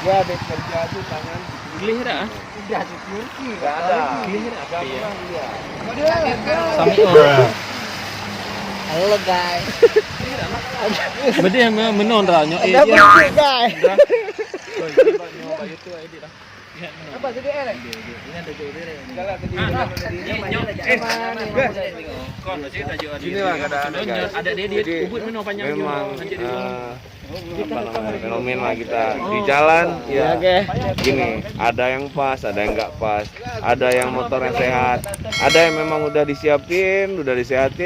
Gua habis kerja tuh tangan Gelih dah. udah cukur enggak ada. Gelih dah. Sami halo guys. Benda yang menon dah nyok Ada berarti guys. Apa jadi ini? Ini ada jauh deh. Sini lah ada dia ubud menon panjang memang fenomena kita di jalan ya gini, ada yang pas, ada yang nggak pas, ada yang motornya sehat, ada yang memang udah disehatin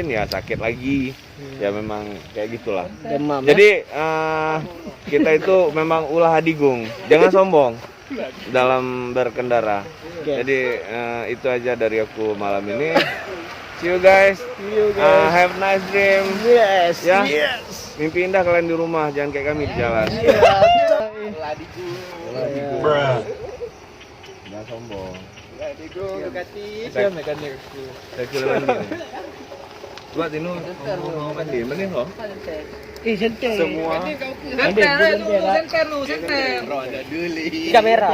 ya sakit lagi ya, memang kayak gitulah. Jadi kita itu memang ulah hadigung, jangan sombong dalam berkendara. Jadi itu aja dari aku malam ini. See you guys. Have nice dream. Yes. Ya. Mimpi indah kalian di rumah, jangan kayak kami di jalan. Jangan sombong. Saya kira mandi. Buat ini mau mandi, mandi loh. Senter. Semua. Senter. Kamera.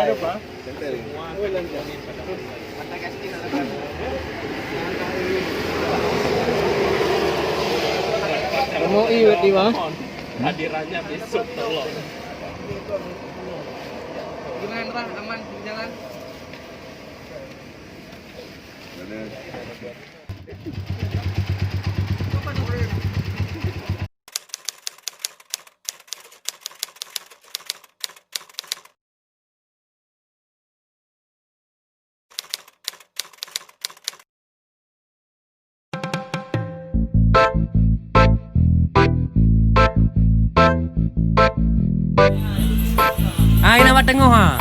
Mau iwet di mana? Hadirannya besok tolong. Gimana Pak? Aman di jalan? Ini nama tengok ha.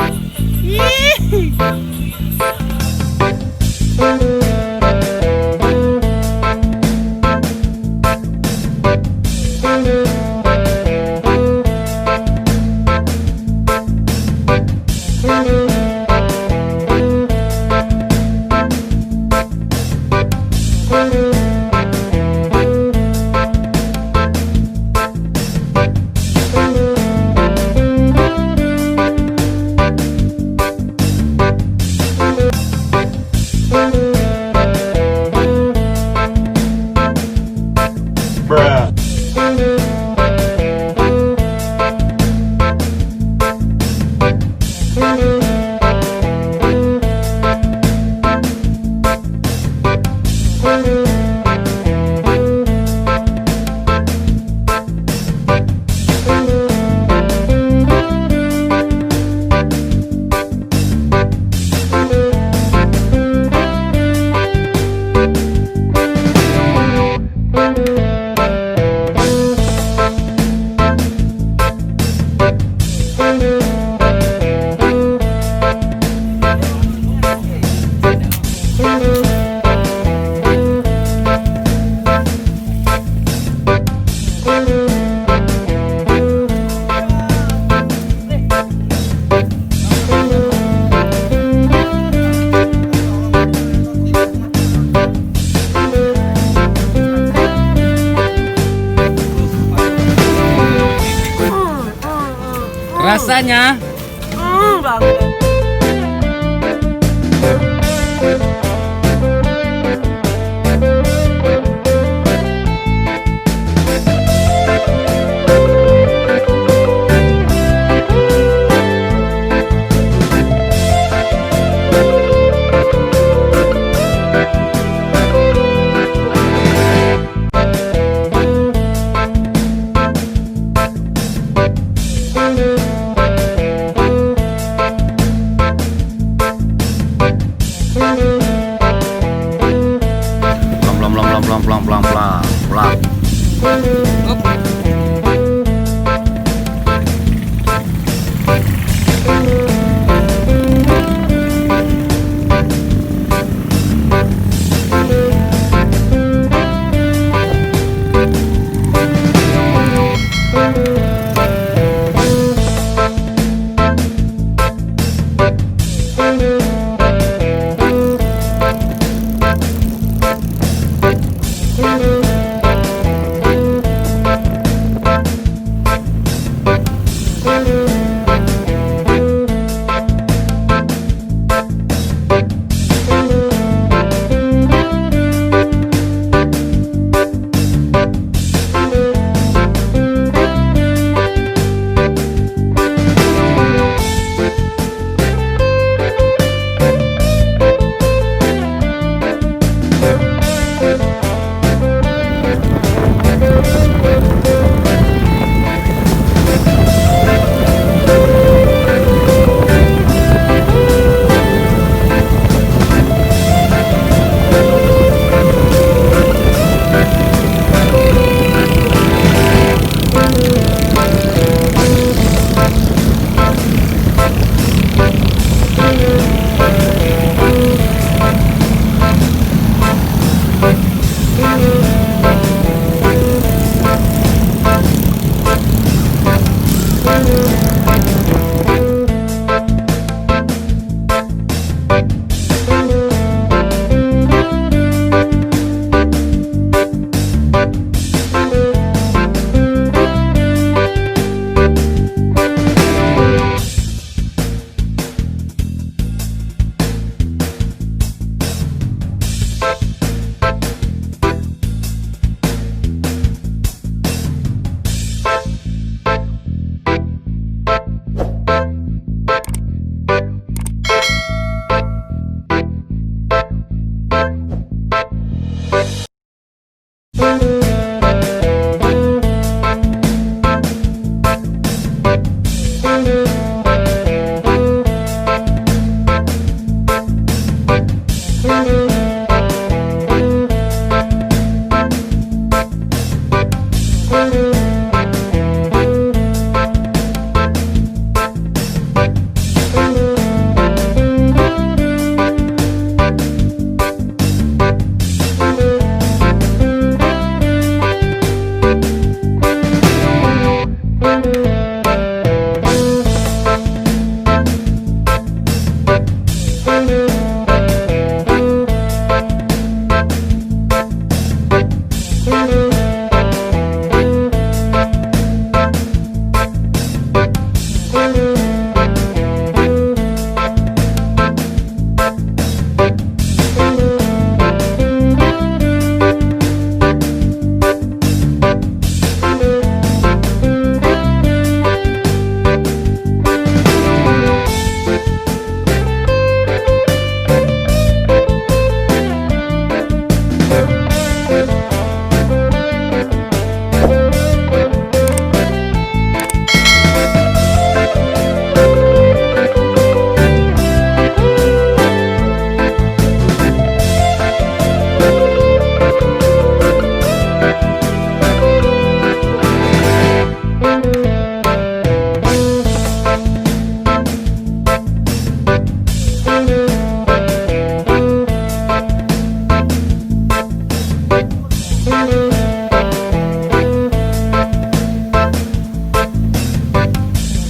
Rasanya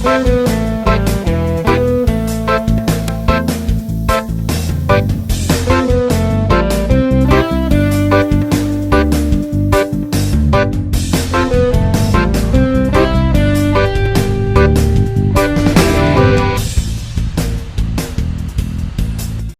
Thank you.